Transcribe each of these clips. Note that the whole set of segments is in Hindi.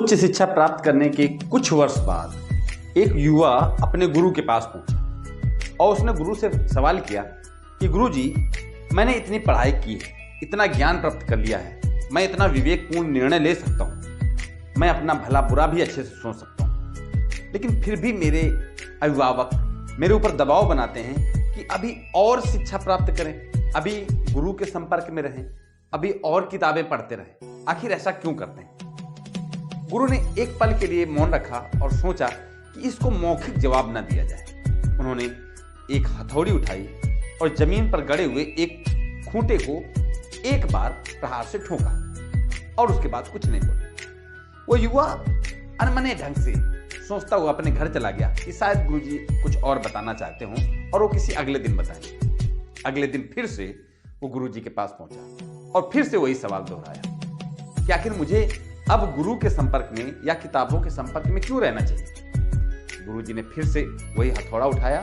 उच्च शिक्षा प्राप्त करने के कुछ वर्ष बाद एक युवा अपने गुरु के पास पहुंचा और उसने गुरु से सवाल किया कि गुरु जी, मैंने इतनी पढ़ाई की है, इतना ज्ञान प्राप्त कर लिया है, मैं इतना विवेकपूर्ण निर्णय ले सकता हूँ, मैं अपना भला बुरा भी अच्छे से सोच सकता हूँ, लेकिन फिर भी मेरे अभिभावक मेरे ऊपर दबाव बनाते हैं कि अभी और शिक्षा प्राप्त करें, अभी गुरु के संपर्क में रहें, अभी और किताबें पढ़ते रहें। आखिर ऐसा क्यों करते हैं? गुरु ने एक पल के लिए मौन रखा और सोचा कि इसको मौखिक जवाब न दिया जाए। उन्होंने एक हथौड़ी उठाई और जमीन पर गड़े हुए एक खूंटे को एक बार प्रहार से ठोका और उसके बाद कुछ नहीं बोले। वो युवा अनमने ढंग से सोचता हुआ अपने घर चला गया कि शायद गुरुजी कुछ और बताना चाहते हों और वो किसी अगले दिन बताएंगे। अगले दिन फिर से वो गुरुजी के पास पहुंचा और फिर से वही सवाल दोहराया कि आखिर मुझे अब गुरु के संपर्क में या किताबों के संपर्क में क्यों रहना चाहिए। गुरुजी ने फिर से वही हथौड़ा उठाया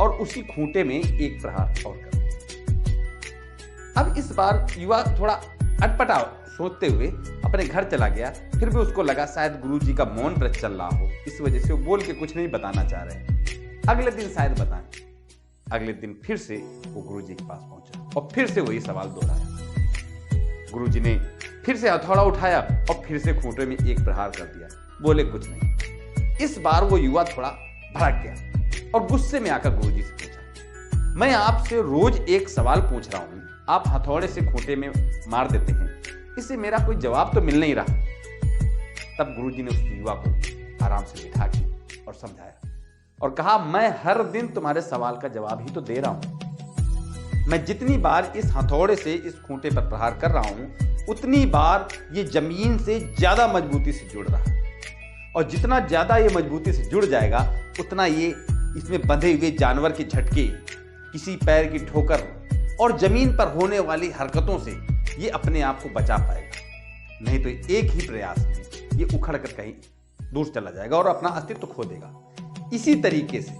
और उसी खूंटे में एक प्रहार और कर दिया। अब इस बार युवा थोड़ा अटपटा सोचते हुए अपने घर चला गया। फिर भी उसको लगा शायद गुरुजी का मौन व्रत चल रहा हो, इस वजह से वो बोल के कुछ नहीं बताना चाह रहे। अगले दिन शायद बताएं। अगले दिन फिर से वो गुरुजी के पास पहुंचा और फिर से वही सवाल दोहराया। गुरुजी ने फिर से हथौड़ा उठाया और फिर से खूंटे में एक प्रहार कर दिया। बोले कुछ नहीं। इस बार वो युवा थोड़ा भड़क गया और गुस्से में आकर गुरुजी से पूछा, मैं आपसे रोज एक सवाल पूछ रहा हूं, आप हथौड़े से खूंटे में मार देते हैं, इससे मेरा कोई जवाब तो मिल नहीं रहा। तब गुरुजी ने उस युवा को आराम से बिठा के और समझाया और कहा, मैं हर दिन तुम्हारे सवाल का जवाब ही तो दे रहा हूं। मैं जितनी बार इस हथौड़े से इस खूंटे पर प्रहार कर रहा हूं, उतनी बार ये जमीन से ज्यादा मजबूती से जुड़ रहा है और जितना ज्यादा ये मजबूती से जुड़ जाएगा उतना ये इसमें बंधे हुए जानवर के झटके, किसी पैर की ठोकर और जमीन पर होने वाली हरकतों से ये अपने आप को बचा पाएगा। नहीं तो एक ही प्रयास में ये उखड़ कर कहीं दूर चला जाएगा और अपना अस्तित्व खो देगा। इसी तरीके से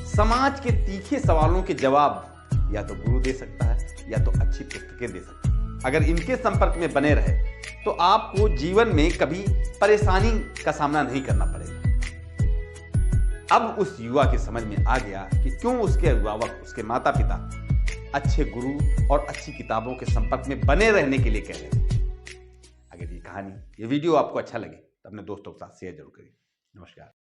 समाज के तीखे सवालों के जवाब या तो गुरु दे सकता है या तो अच्छी पुस्तकें दे सकता है। अगर इनके संपर्क में बने रहे तो आपको जीवन में कभी परेशानी का सामना नहीं करना पड़ेगा। अब उस युवा के समझ में आ गया कि क्यों उसके अभिभावक, उसके माता पिता अच्छे गुरु और अच्छी किताबों के संपर्क में बने रहने के लिए कह रहे थे। अगर ये कहानी, ये वीडियो आपको अच्छा लगे तो अपने दोस्तों के साथ शेयर जरूर करिए। नमस्कार।